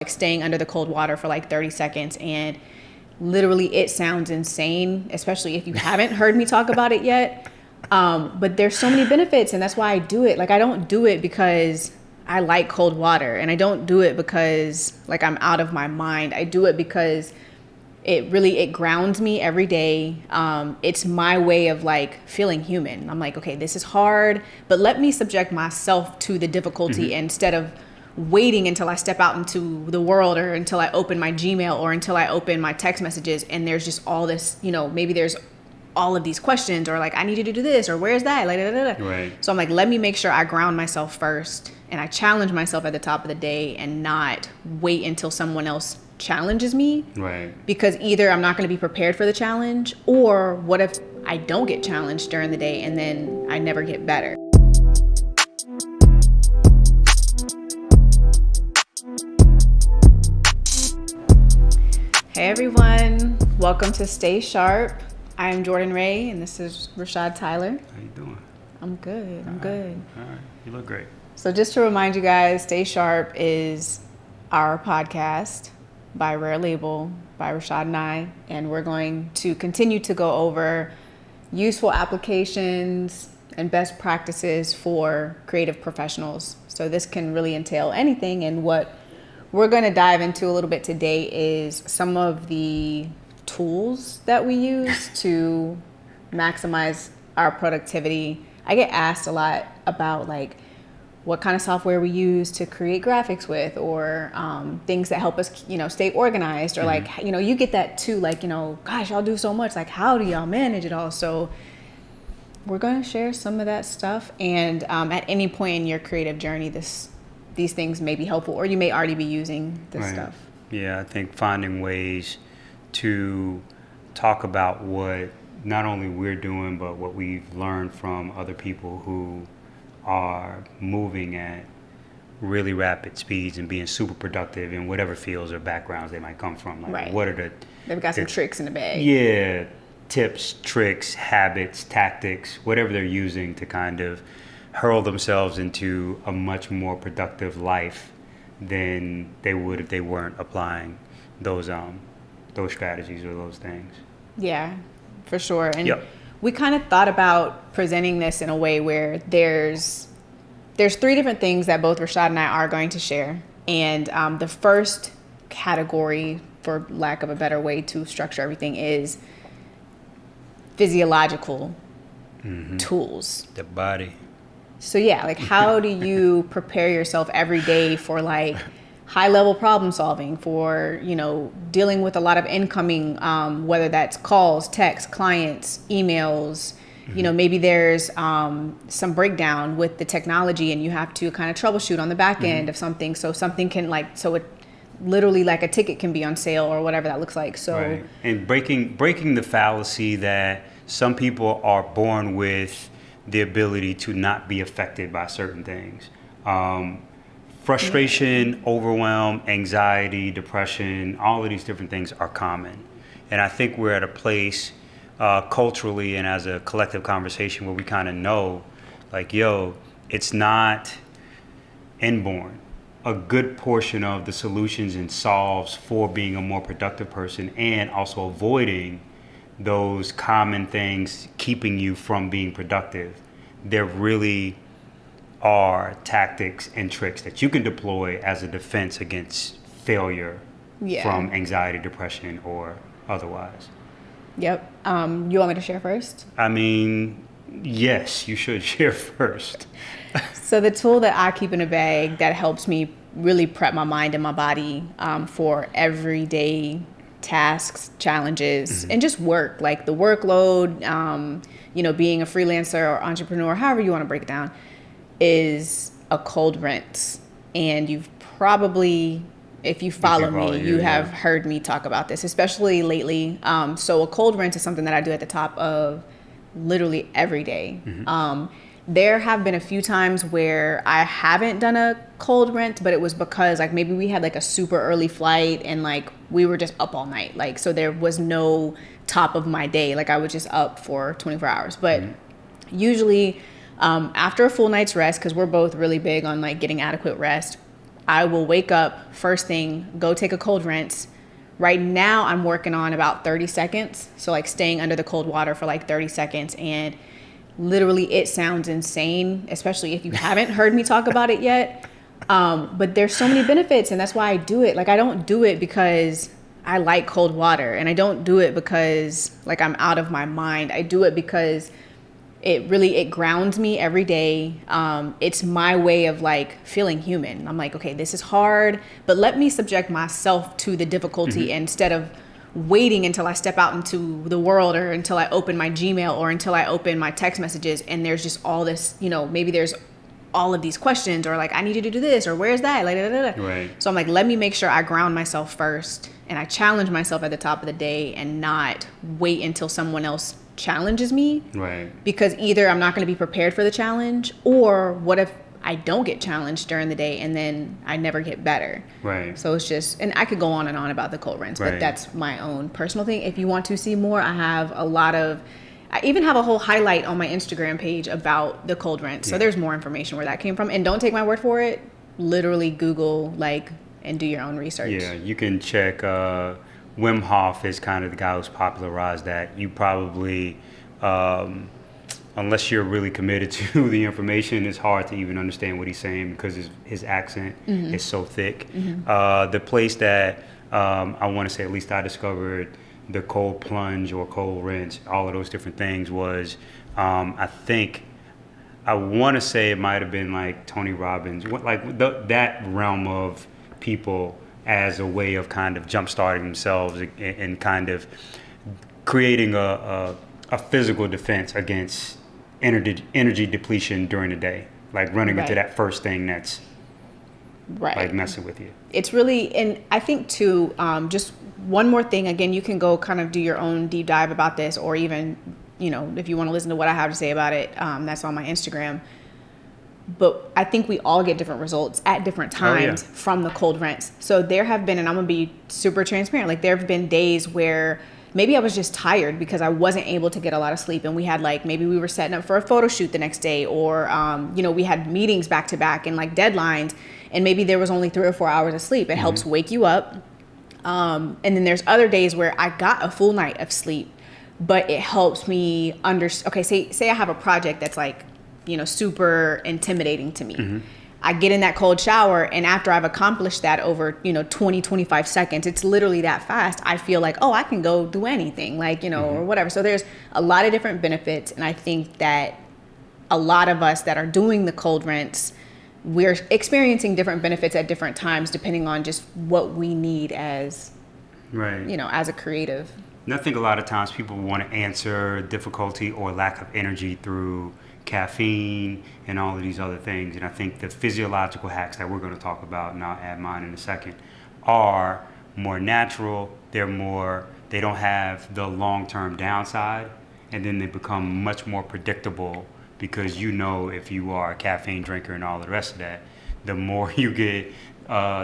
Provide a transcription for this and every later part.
like staying under the cold water for like 30 seconds, and literally it sounds insane, especially if you haven't heard me talk about it yet. But there's so many benefits, and that's why I do it. Like, I don't do it because I like cold water, and I don't do it because like I'm out of my mind. I do it because it grounds me every day. It's my way of like feeling human. I'm like, okay, this is hard, but let me subject myself to the difficulty instead of waiting until I step out into the world, or until I open my Gmail, or until I open my text messages and there's just all this, maybe there's all of these questions, or like, I need you to do this, or where's that? Like, da, da, da. Right. So I'm like, let me make sure I ground myself first, and I challenge myself at the top of the day, and not wait until someone else challenges me. Right. Because either I'm not going to be prepared for the challenge, or what if I don't get challenged during the day and then I never get better? Hey everyone, welcome to Stay Sharp. I am Jordan Ray, and this is Rashad Tyler. How you doing? I'm good. I'm good. All right. You look great. So just to remind you guys, Stay Sharp is our podcast by RAIRE LABEL, by Rashad and I, and we're going to continue to go over useful applications and best practices for creative professionals. So this can really entail anything, and what we're going to dive into a little bit today is some of the tools that we use to maximize our productivity. I get asked a lot about like what kind of software we use to create graphics with, or things that help us, stay organized, or like, you get that too, like, gosh, y'all do so much, like, how do y'all manage it all? So we're going to share some of that stuff, and at any point in your creative journey, these things may be helpful, or you may already be using this stuff. Yeah, I think finding ways to talk about what not only we're doing, but what we've learned from other people who are moving at really rapid speeds and being super productive in whatever fields or backgrounds they might come from. Like, Right. What are They've got some tricks in the bag. Yeah, tips, tricks, habits, tactics, whatever they're using to kind of hurl themselves into a much more productive life than they would if they weren't applying those strategies or those things. Yeah, for sure. And Yep. we kind of thought about presenting this in a way where there's three different things that both Rashad and I are going to share. And the first category, for lack of a better way to structure everything, is physiological tools. The body. So yeah, like, how do you prepare yourself every day for like high level problem solving, for, dealing with a lot of incoming, whether that's calls, texts, clients, emails, maybe there's some breakdown with the technology and you have to kind of troubleshoot on the back end of something. So something can it literally, like, a ticket can be on sale or whatever that looks like. So Right. And breaking the fallacy that some people are born with the ability to not be affected by certain things. Frustration, overwhelm, anxiety, depression, all of these different things are common. And I think we're at a place culturally and as a collective conversation where we kind of know, like, it's not inborn. A good portion of the solutions and solves for being a more productive person, and also avoiding those common things keeping you from being productive, there really are tactics and tricks that you can deploy as a defense against failure from anxiety, depression, or otherwise. Yep. You want me to share first? I mean, yes, you should share first. So the tool that I keep in a bag that helps me really prep my mind and my body for everyday tasks, challenges, and just work, like the workload, being a freelancer or entrepreneur, however you want to break it down, is a cold rinse. And you've probably, if you follow me, you have heard me talk about this, especially lately. So a cold rinse is something that I do at the top of literally every day. There have been a few times where I haven't done a cold rinse, but it was because like maybe we had like a super early flight and like we were just up all night. Like, so there was no top of my day. Like, I was just up for 24 hours. But usually after a full night's rest, because we're both really big on like getting adequate rest, I will wake up first thing, go take a cold rinse. Right now I'm working on about 30 seconds. So like staying under the cold water for like 30 seconds. And literally it sounds insane, especially if you haven't heard me talk about it yet. But there's so many benefits, and that's why I do it. Like, I don't do it because I like cold water, and I don't do it because like I'm out of my mind. I do it because it grounds me every day. It's my way of like feeling human. I'm like, okay, this is hard, but let me subject myself to the difficulty instead of waiting until I step out into the world, or until I open my Gmail, or until I open my text messages and there's just all this, maybe there's all of these questions, or like, I need you to do this, or where's that? Like, da, da, da. Right. So I'm like, let me make sure I ground myself first, and I challenge myself at the top of the day, and not wait until someone else challenges me. Right. Because either I'm not going to be prepared for the challenge, or what if I don't get challenged during the day and then I never get better. Right. So it's just, and I could go on and on about the cold rinse, but that's my own personal thing. If you want to see more, I even have a whole highlight on my Instagram page about the cold rinse. So there's more information where that came from. And don't take my word for it. Literally Google, and do your own research. Yeah, you can check. Wim Hof is kind of the guy who's popularized that. You probably, unless you're really committed to the information, it's hard to even understand what he's saying because his accent is so thick. The place that I want to say, at least I discovered the cold plunge or cold rinse, all of those different things was, I want to say it might have been like Tony Robbins, that realm of people as a way of kind of jump-starting themselves and kind of creating a physical defense against energy depletion during the day, like running into that first thing that's like messing with you. It's really, and I think too, just one more thing, again, you can go kind of do your own deep dive about this, or even, if you want to listen to what I have to say about it, that's on my Instagram. But I think we all get different results at different times from the cold rinse. So there have been, and I'm going to be super transparent, like there have been days where maybe I was just tired because I wasn't able to get a lot of sleep. And we had maybe we were setting up for a photo shoot the next day, or, we had meetings back to back and deadlines. And maybe there was only 3 or 4 hours of sleep. It helps wake you up. And then there's other days where I got a full night of sleep, but it helps me say I have a project that's super intimidating to me. I get in that cold shower, and after I've accomplished that over, 20, 25 seconds, it's literally that fast. I feel like, I can go do anything, or whatever. So there's a lot of different benefits. And I think that a lot of us that are doing the cold rinse, we're experiencing different benefits at different times, depending on just what we need as, as a creative. And I think a lot of times people want to answer difficulty or lack of energy through caffeine and all of these other things. And I think the physiological hacks that we're going to talk about, and I'll add mine in a second, are more natural. They don't have the long-term downside, and then they become much more predictable, because if you are a caffeine drinker and all of the rest of that, the more you get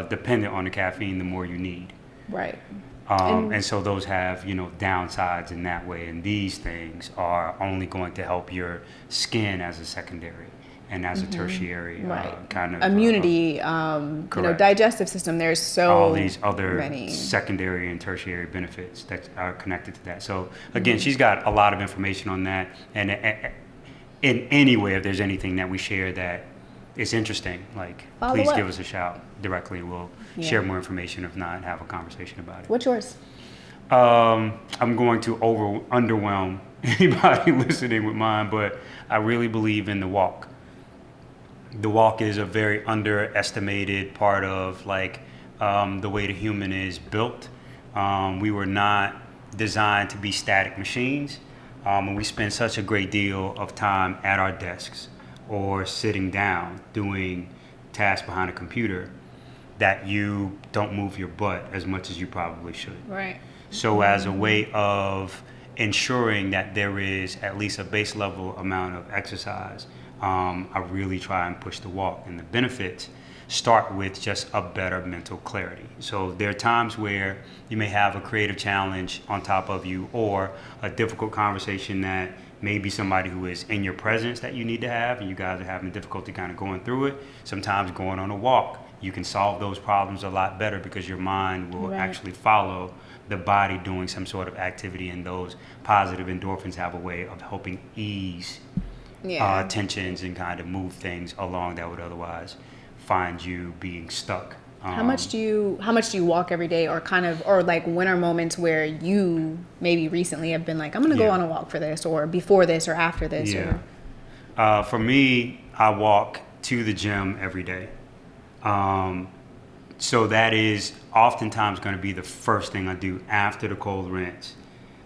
dependent on the caffeine, the more you need. Right. And so those have, downsides in that way. And these things are only going to help your skin as a secondary and as a tertiary kind of immunity, digestive system. There's all these other secondary and tertiary benefits that are connected to that. So again, she's got a lot of information on that. And in any way, if there's anything that we share that is interesting, please give us a shout directly. We'll share more information. If not, have a conversation about it. What's yours? I'm going to underwhelm anybody listening with mine, but I really believe in the walk. The walk is a very underestimated part of the way the human is built. We were not designed to be static machines. And we spend such a great deal of time at our desks or sitting down doing tasks behind a computer that you don't move your butt as much as you probably should. Right. So as a way of ensuring that there is at least a base level amount of exercise, I really try and push the walk. And the benefits start with just a better mental clarity. So there are times where you may have a creative challenge on top of you, or a difficult conversation that maybe somebody who is in your presence that you need to have, and you guys are having difficulty kind of going through it. Sometimes going on a walk you can solve those problems a lot better because your mind will Right. actually follow the body doing some sort of activity, and those positive endorphins have a way of helping ease Yeah. tensions and kind of move things along that would otherwise find you being stuck. How much do you walk every day, or like when are moments where you maybe recently have been like, I'm gonna go Yeah. on a walk for this, or before this or after this? Yeah. Or For me, I walk to the gym every day. So that is oftentimes going to be the first thing I do after the cold rinse.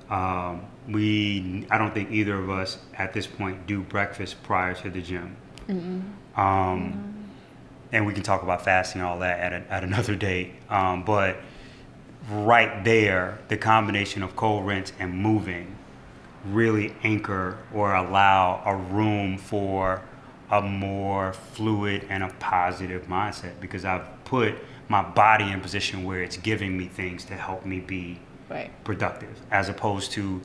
I don't think either of us at this point do breakfast prior to the gym. And we can talk about fasting and all that at another day. But right there, the combination of cold rinse and moving really anchor or allow a room for a more fluid and a positive mindset, because I've put my body in a position where it's giving me things to help me be right. productive, as opposed to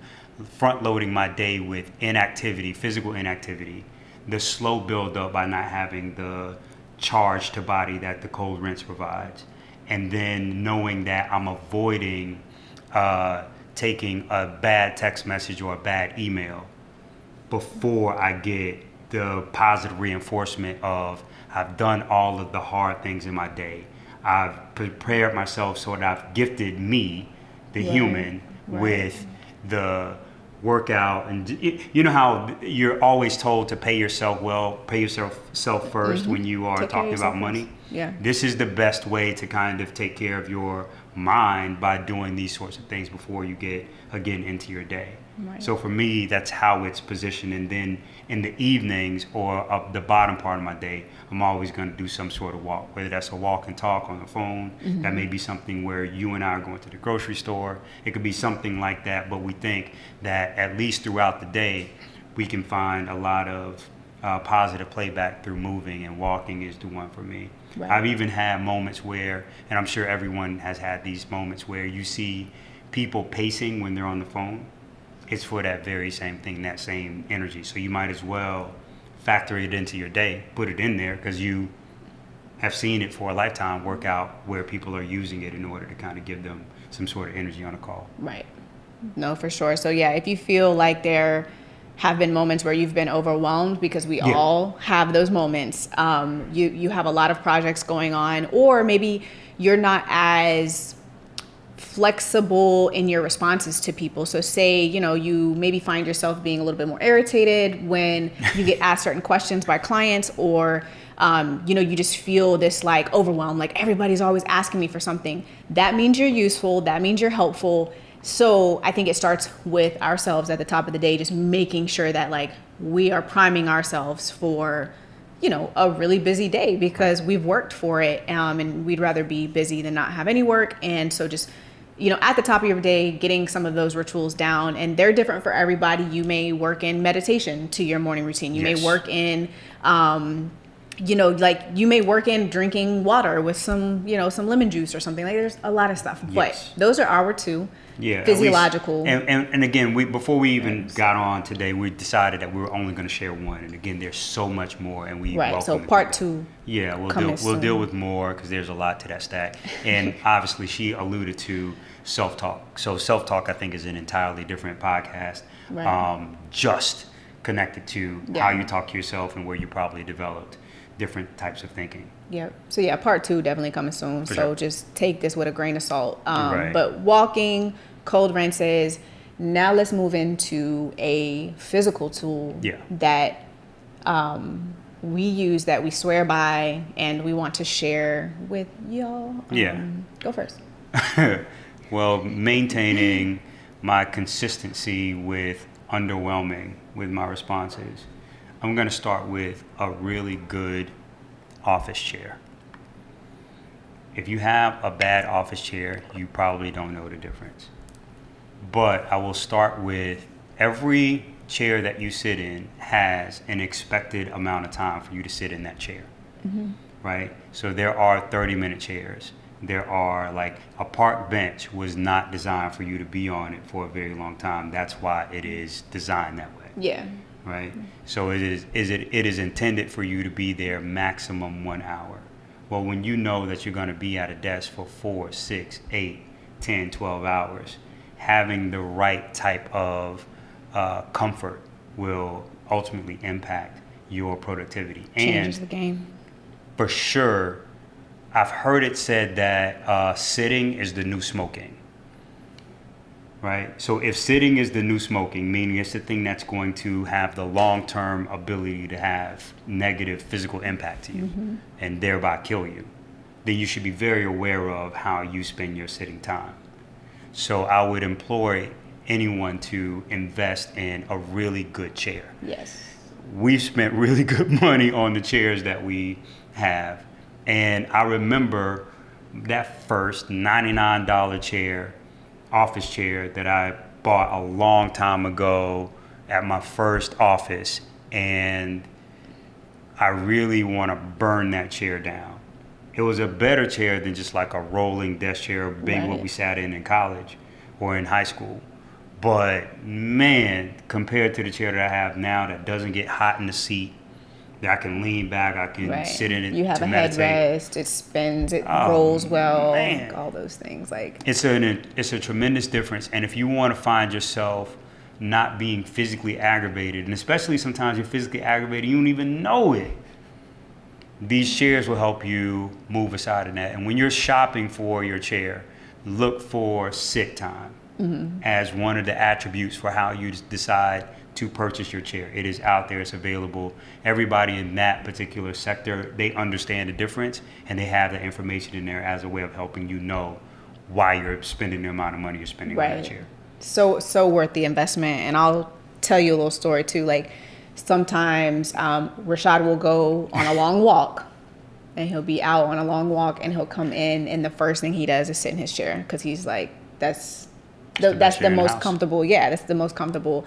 front loading my day with inactivity, physical inactivity, the slow build up by not having the charge to body that the cold rinse provides, and then knowing that I'm avoiding taking a bad text message or a bad email before I get the positive reinforcement of I've done all of the hard things in my day. I've prepared myself so that I've gifted me, the Right. human, Right. with the workout. And you know how you're always told to pay yourself first when you are Take care of talking yourself about money. first. Yeah. This is the best way to kind of take care of your mind, by doing these sorts of things before you get again into your day. Right. So for me, that's how it's positioned. And then in the evenings or up the bottom part of my day, I'm always going to do some sort of walk, whether that's a walk and talk on the phone. That may be something where you and I are going to the grocery store. It could be something like that. But we think that at least throughout the day, we can find a lot of positive playback through moving, and walking is the one for me. Right. I've even had moments where, and I'm sure everyone has had these moments where you see people pacing when they're on the phone. It's for that very same thing, that same energy. So you might as well factor it into your day, put it in there, because you have seen it for a lifetime work out where people are using it in order to kind of give them some sort of energy on a call. Right. No, for sure. So yeah, if you feel like there have been moments where you've been overwhelmed, because we Yeah. all have those moments, you have a lot of projects going on, or maybe you're not as flexible in your responses to people. So say, you maybe find yourself being a little bit more irritated when you get asked certain questions by clients, or you just feel this like overwhelm, like everybody's always asking me for something. That means you're useful. That means you're helpful. So I think it starts with ourselves at the top of the day, just making sure that like we are priming ourselves for, a really busy day, because we've worked for it, and we'd rather be busy than not have any work. And so just, at the top of your day, getting some of those rituals down, and they're different for everybody. You may work in meditation to your morning routine. You Yes. may work in, you may work in drinking water with some lemon juice or something. Like, there's a lot of stuff, Yes. but those are our two Yeah, physiological. and again, before we even got on today, we decided that we were only going to share one. And again, there's so much more, and we Right. welcome So the part feedback. two. Yeah, coming we'll soon. deal with more, because there's a lot to that stack. And obviously, she alluded to self-talk. So self-talk, I think, is an entirely different podcast, Right. just connected to Yeah. how you talk to yourself and where you probably developed different types of thinking. Yep. So yeah, part two definitely coming soon. For So sure. just take this with a grain of salt. Right. But walking, cold rinses. Now let's move into a physical tool Yeah. that we use, that we swear by, and we want to share with y'all. Yeah. Go first. Well, maintaining my consistency with underwhelming with my responses, I'm going to start with a really good office chair. If you have a bad office chair, you probably don't know the difference. But I will start with, every chair that you sit in has an expected amount of time for you to sit in that chair, right? So there are 30-minute chairs. There are, like, a park bench was not designed for you to be on it for a very long time. That's why it is designed that way. Yeah. Right? So it is intended for you to be there maximum 1 hour. Well, when you know that you're going to be at a desk for 4, 6, 8, 10, 12 hours, having the right type of comfort will ultimately impact your productivity. Changes And the game. for sure, I've heard it said that sitting is the new smoking. Right? So if sitting is the new smoking, meaning it's the thing that's going to have the long-term ability to have negative physical impact to you and thereby kill you, then you should be very aware of how you spend your sitting time. So I would implore anyone to invest in a really good chair. Yes. We've spent really good money on the chairs that we have. And I remember that first $99 chair, office chair, that I bought a long time ago at my first office, and I really want to burn that chair down. It was a better chair than just like a rolling desk chair, being what we sat in college or in high school. But man, compared to the chair that I have now that doesn't get hot in the seat, that I can lean back, I can sit in it. You have to a meditate. headrest, it spins, it rolls well, man. like all those things. Like It's a tremendous difference. And if you want to find yourself not being physically aggravated, and especially sometimes you're physically aggravated, you don't even know it, these chairs will help you move aside of that. And when you're shopping for your chair, look for sit time as one of the attributes for how you decide to purchase your chair. It is out there, it's available. Everybody in that particular sector, they understand the difference, and they have the information in there as a way of helping you know why you're spending the amount of money you're spending on that chair. So worth the investment. And I'll tell you a little story too. Like sometimes Rashad will go on a long walk, and he'll be out on a long walk, and he'll come in, and the first thing he does is sit in his chair, because he's like, that's the most comfortable. Yeah, that's the most comfortable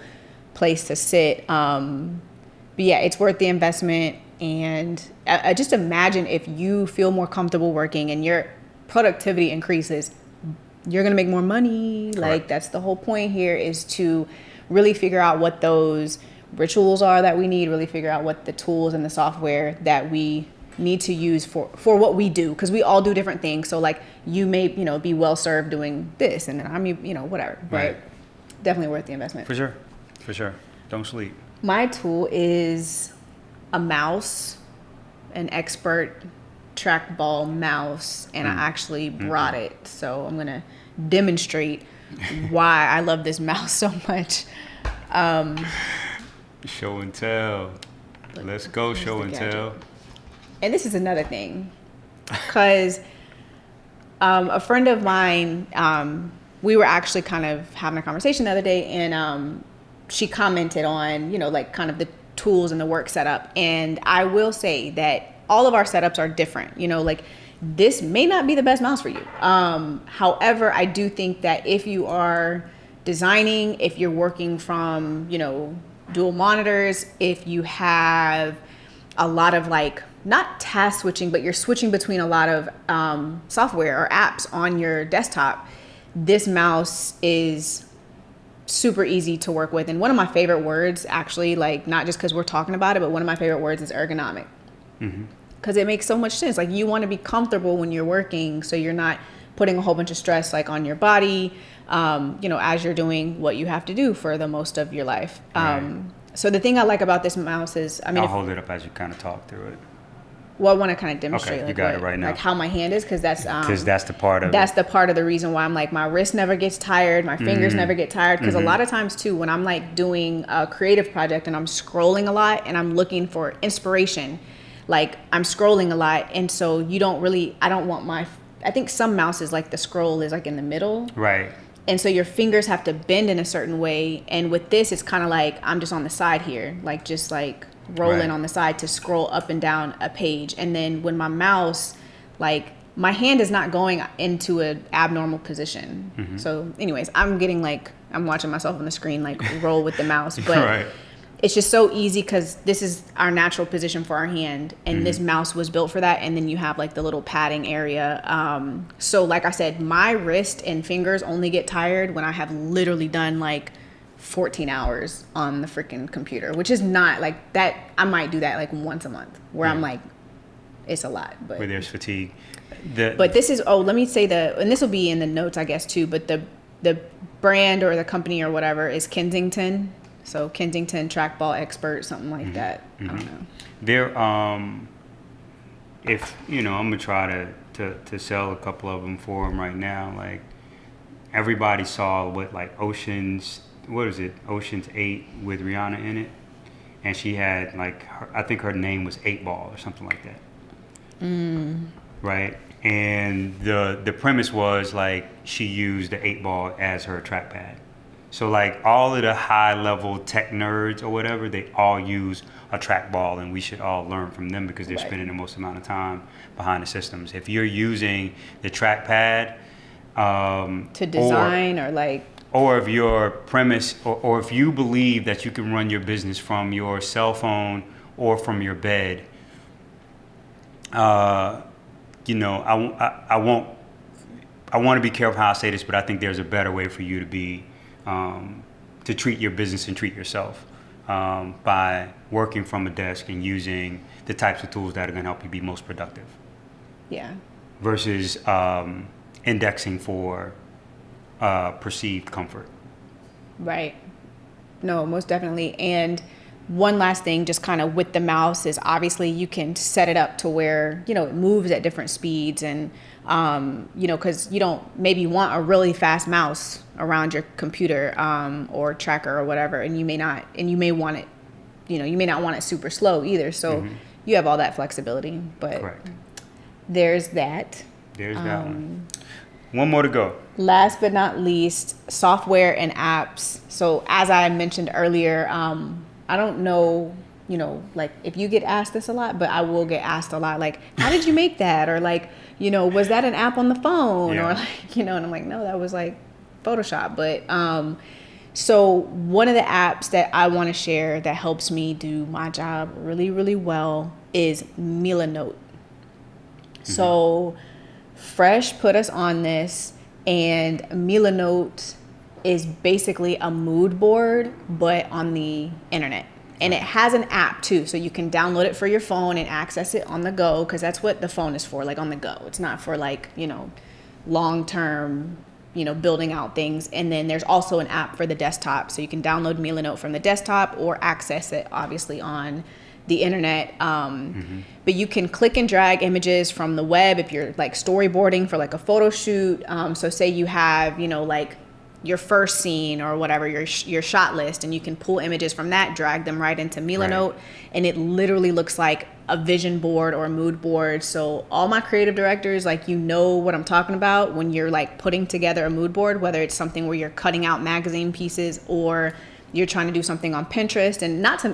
place to sit. But yeah, it's worth the investment. And I just imagine if you feel more comfortable working and your productivity increases, you're gonna make more money. Correct. Like that's the whole point here, is to really figure out what those rituals are that we need, really figure out what the tools and the software that we need to use for what we do, because we all do different things. So like you may be well served doing this, and then I'm whatever, but definitely worth the investment. For sure. Don't sleep. My tool is a mouse, an expert trackball mouse, and I actually brought it, so I'm gonna demonstrate why I love this mouse so much. Show and tell. Let's go, show and tell. And this is another thing, because a friend of mine, we were actually kind of having a conversation the other day, and she commented on, like kind of the tools and the work setup. And I will say that all of our setups are different. Like this may not be the best mouse for you. However, I do think that if you are designing, if you're working from, dual monitors, if you have a lot of like, not task switching, but you're switching between a lot of software or apps on your desktop, this mouse is super easy to work with. And one of my favorite words, actually, like not just because we're talking about it, but one of my favorite words is ergonomic. Because it makes so much sense. Like you want to be comfortable when you're working, so you're not putting a whole bunch of stress like on your body, as you're doing what you have to do for the most of your life. So the thing I like about this mouse is, I'll hold it up as you kind of talk through it. Well, I want to kind of demonstrate you got it right now. Like how my hand is, because that's the part of the part of the reason why I'm like, my wrist never gets tired, my fingers never get tired, because a lot of times too, when I'm like doing a creative project and I'm scrolling a lot and I'm looking for inspiration, like I'm scrolling a lot, and so I think some mouses, like the scroll is like in the middle, right? And so your fingers have to bend in a certain way, and with this it's kind of like I'm just on the side here, like just like rolling on the side to scroll up and down a page. And then when my mouse, like my hand is not going into an abnormal position. So anyways, I'm watching myself on the screen like roll with the mouse, but it's just so easy because this is our natural position for our hand, and this mouse was built for that. And then you have like the little padding area. So like I said, my wrist and fingers only get tired when I have literally done like 14 hours on the freaking computer, which is not like that. I might do that like once a month, where I'm like, it's a lot. But where there's fatigue. But this is, let me say and this will be in the notes, I guess, too, but the brand or the company or whatever is Kensington. So Kensington Trackball Expert, something like that. I don't know. There, if, I'm going to try to sell a couple of them for them right now. Like, everybody saw Ocean's 8 with Rihanna in it. And she had, I think her name was 8 Ball or something like that. Right? And the premise was, she used the 8 Ball as her trackpad. So, all of the high-level tech nerds or whatever, they all use a trackball, and we should all learn from them because they're spending the most amount of time behind the systems. If you're using the trackpad to design or if your premise, or if you believe that you can run your business from your cell phone or from your bed, I want to be careful how I say this, but I think there's a better way for you to be, to treat your business and treat yourself by working from a desk and using the types of tools that are going to help you be most productive. Yeah. Versus indexing for perceived comfort. Right. No, most definitely. And one last thing, just kind of with the mouse, is obviously you can set it up to where, it moves at different speeds, and, because you don't maybe want a really fast mouse around your computer or tracker or whatever, and you may want it, you may not want it super slow either. So you have all that flexibility, but Correct. There's that. There's that one. One more to go. Last but not least, software and apps. So as I mentioned earlier, I don't know, if you get asked this a lot, but I will get asked a lot, how did you make that? Or was that an app on the phone? Yeah. Or and I'm like, no, that was Photoshop. But so one of the apps that I want to share that helps me do my job really, really well is Milanote. So Fresh put us on this, and Milanote is basically a mood board, but on the internet. And it has an app too, so you can download it for your phone and access it on the go, because that's what the phone is for, on the go. It's not for long-term, building out things. And then there's also an app for the desktop, so you can download Milanote from the desktop or access it obviously on the internet. But you can click and drag images from the web if you're storyboarding for a photo shoot. So say you have, your first scene or whatever, your shot list, and you can pull images from that, drag them right into Milanote, and it literally looks like a vision board or a mood board. So all my creative directors, what I'm talking about when you're putting together a mood board, whether it's something where you're cutting out magazine pieces or you're trying to do something on Pinterest. And not to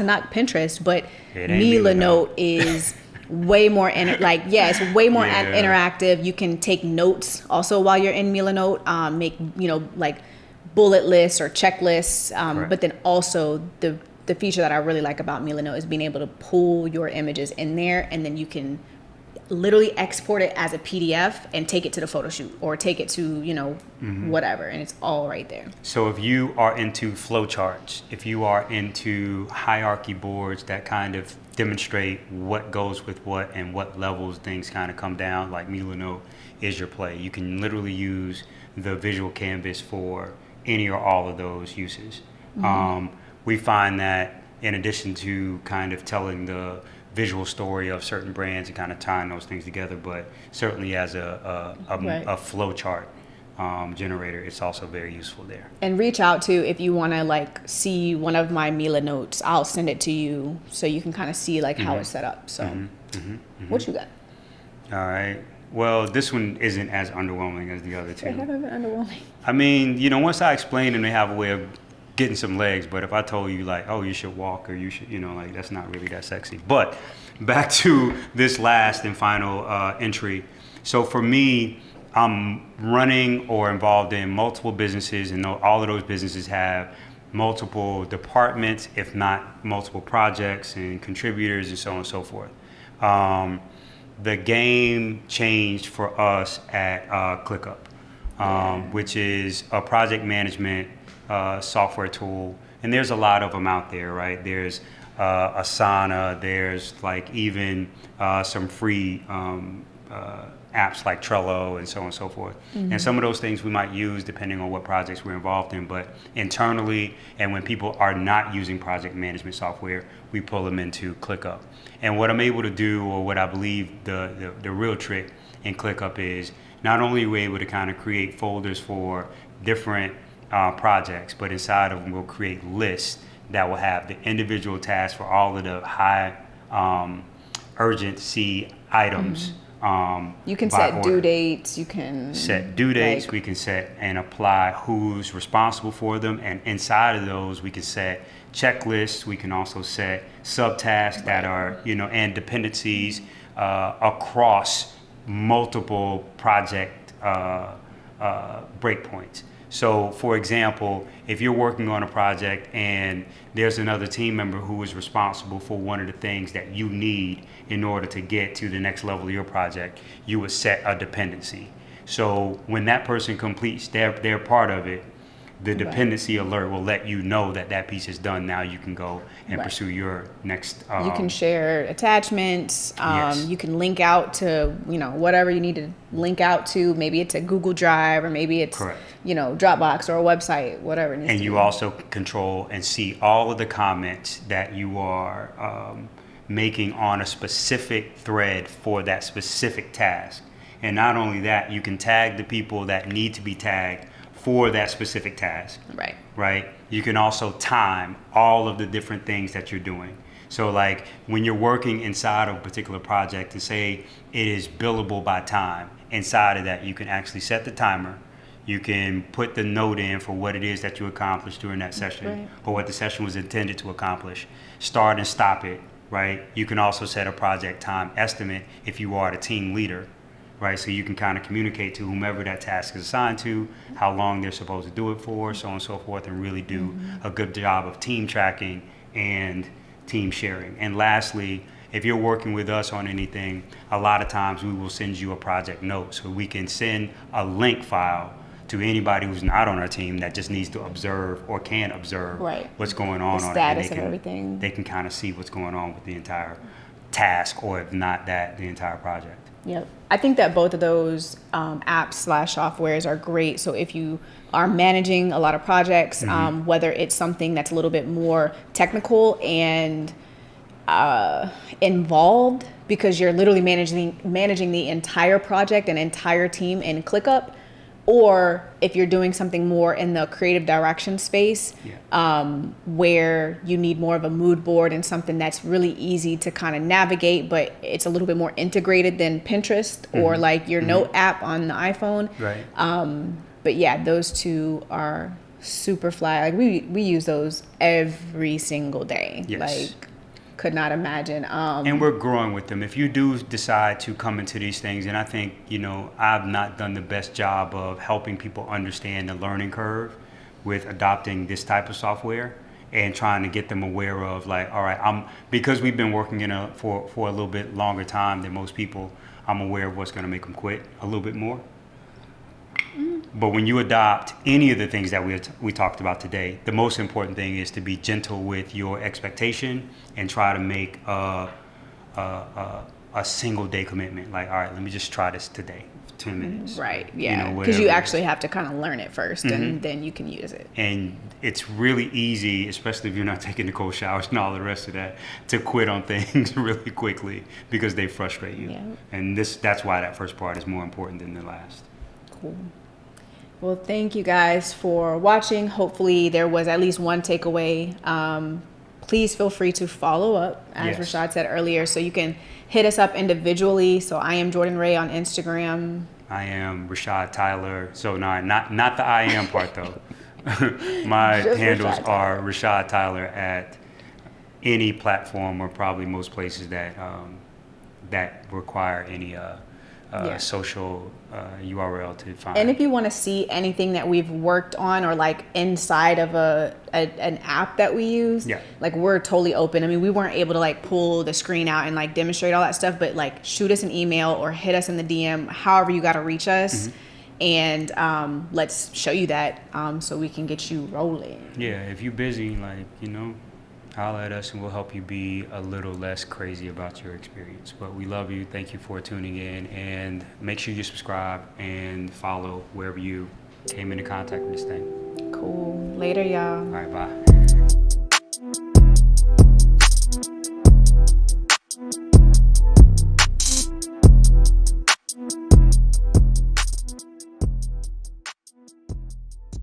knock Pinterest, but Milanote is way more it's way more interactive. You can take notes also while you're in Milanote, make bullet lists or checklists, but then also the feature that I really like about Milanote is being able to pull your images in there, and then you can literally export it as a PDF and take it to the photo shoot or take it to whatever, and it's all right there. So if you are into flowcharts, if you are into hierarchy boards that kind of demonstrate what goes with what and what levels things kind of come down, Milanote is your play. You can literally use the visual canvas for any or all of those uses. We find that in addition to kind of telling the visual story of certain brands and kind of tying those things together, but certainly as a flow chart generator, it's also very useful there. And reach out to, if you want to see one of my Milanotes, I'll send it to you so you can kind of see how it's set up. So what you got? All right. Well, this one isn't as underwhelming as the other two. They haven't been underwhelming. I mean, once I explain them, they have a way of getting some legs, but if I told you oh, you should walk, or you should, that's not really that sexy. But back to this last and final entry. So for me, I'm running or involved in multiple businesses, and all of those businesses have multiple departments, if not multiple projects and contributors and so on and so forth. The game changed for us at ClickUp, which is a project management software tool, and there's a lot of them out there, right? There's Asana. There's like even some free apps like Trello and so on and so forth. And some of those things we might use depending on what projects we're involved in. But internally, and when people are not using project management software, we pull them into ClickUp. And what I'm able to do, or what I believe the real trick in ClickUp is, not only are we able to kind of create folders for different projects, but inside of them we'll create lists that will have the individual tasks for all of the high urgency items. You can by set order. due dates. You can Set due dates. like- We can set and apply who's responsible for them, and inside of those we can set checklists. We can also set subtasks that are, and dependencies across multiple project breakpoints. So, for example, if you're working on a project and there's another team member who is responsible for one of the things that you need in order to get to the next level of your project, you would set a dependency. So when that person completes their part of it, the dependency alert will let you know that that piece is done. Now you can go and pursue your next. You can share attachments. Yes. You can link out to, whatever you need to link out to. Maybe it's a Google Drive, or maybe it's, Correct. Dropbox or a website, whatever it needs And to you be. also control and see all of the comments that you are making on a specific thread for that specific task. And not only that, you can tag the people that need to be tagged for that specific task. Right. Right? You can also time all of the different things that you're doing. So like when you're working inside of a particular project, to say it is billable by time, inside of that you can actually set the timer. You can put the note in for what it is that you accomplished during that session, Right. or what the session was intended to accomplish. Start and stop it, right? You can also set a project time estimate if you are the team leader, right? So you can kind of communicate to whomever that task is assigned to, how long they're supposed to do it for, so on and so forth, and really do a good job of team tracking and team sharing. And lastly, if you're working with us on anything, a lot of times we will send you a project note, so we can send a link file to anybody who's not on our team that just needs to observe or can observe Right. what's going on. The on status it. And of everything. They can kind of see what's going on with the entire task, or if not that, the entire project. Yep. I think that both of those apps/softwares are great. So if you are managing a lot of projects, whether it's something that's a little bit more technical and involved, because you're literally managing the entire project and entire team in ClickUp, or if you're doing something more in the creative direction space, where you need more of a mood board and something that's really easy to kind of navigate, but it's a little bit more integrated than Pinterest or like your note app on the iPhone. Right. But yeah, those two are super fly. Like we use those every single day. Yes. Like, could not imagine. And we're growing with them. If you do decide to come into these things, and I think, I've not done the best job of helping people understand the learning curve with adopting this type of software and trying to get them aware of, like, all right, because we've been working for a little bit longer time than most people, I'm aware of what's going to make them quit a little bit more. But when you adopt any of the things that we talked about today, the most important thing is to be gentle with your expectation and try to make a single day commitment. Like, all right, let me just try this today, 10 minutes. Right. Yeah. Because whatever you it actually is. have to kind of learn it 1st and then you can use it. And it's really easy, especially if you're not taking the cold showers and all the rest of that, to quit on things really quickly because they frustrate you. Yeah. And that's why that first part is more important than the last. Cool. Well, thank you guys for watching. Hopefully there was at least one takeaway. Please feel free to follow up, as Yes. Rashad said earlier, so you can hit us up individually. So I am Jordan Ray on Instagram. I am Rashad Tyler. So not the I am part though. My Just handles Rashad are Rashad Tyler at any platform, or probably most places that that require any social URL to find. And if you want to see anything that we've worked on, or like inside of an app that we use, like, we're totally open. I mean, we weren't able to like pull the screen out and like demonstrate all that stuff, but like shoot us an email or hit us in the DM, however you got to reach us. And let's show you that so we can get you rolling. Yeah, if you're busy, like, holler at us and we'll help you be a little less crazy about your experience. But we love you. Thank you for tuning in, and make sure you subscribe and follow wherever you came into contact with this thing. Cool. Later, y'all. All right, bye.